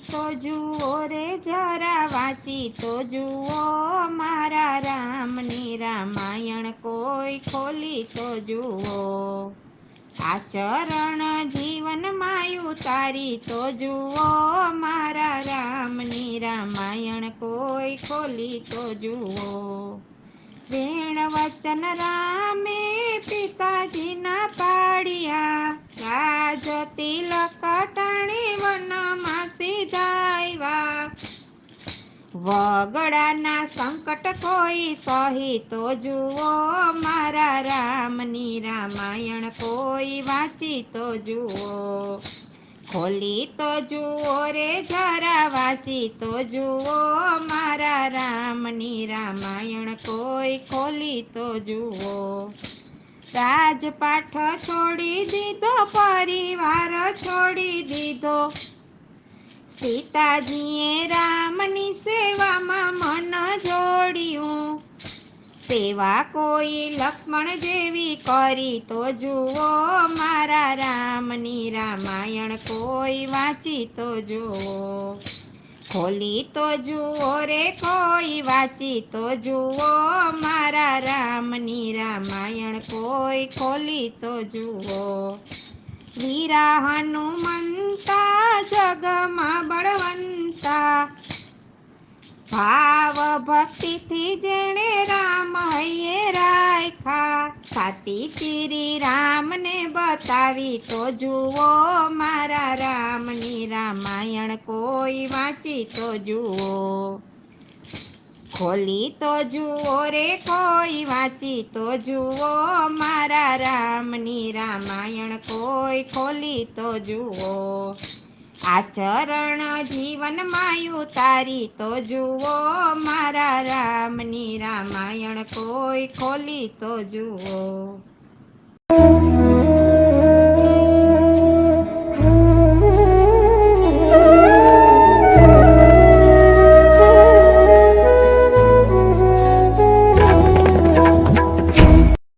તો જુઓ રે જરા વાંચી તો જુઓ, મારા રામની રામાયણ કોઈ ખોલી તો જુઓ. આચરણ જીવનમાં ઉતારી તો જુઓ, મારા રામની રામાયણ કોઈ ખોલી તો જુઓ. વેણ વચન રામે પિતાજીના પાડ્યા, રાજ તિલક ટાણી વનમાં સીધાવ્યા. વગડાના સંકટ કોઈ સહી તો જુઓ, મારા રામની રામાયણ કોઈ વાંચી તો જુઓ. ખોલી તો જુઓ રે જરા વાંચી તો જુઓ, મારા રામની રામાયણ કોઈ ખોલી તો જુઓ. રાજપાઠ છોડી દીધો, પરિવાર છોડી દીધો, સીતાજીએ રામની સેવામાં મન જોડ્યું. સેવા કોઈ લક્ષ્મણ જેવી કરી તો જુઓ, મારા રામની રામાયણ કોઈ વાંચી તો જુઓ. ખોલી તો જુઓ રે કોઈ વાંચી તો જુઓ, મારા રામની રામાયણ કોઈ ખોલી તો જુઓ. વીરા હનુમંતા જગમાં બળવંતા, ભાવ ભક્તિથી જેણે રામ હૈયે રાખ્યા. છાતી ચીરી રામને બતાવી તો જુઓ, મારા રામની રામાયણ કોઈ વાંચી તો જુઓ. ખોલી તો જુઓ રે કોઈ વાંચી તો જુઓ, મારા રામની રામાયણ કોઈ ખોલી તો જુઓ. આચરણ જીવનમાં ઉતારી તો જુઓ, મારા રામની રામાયણ કોઈ ખોલી તો જુઓ.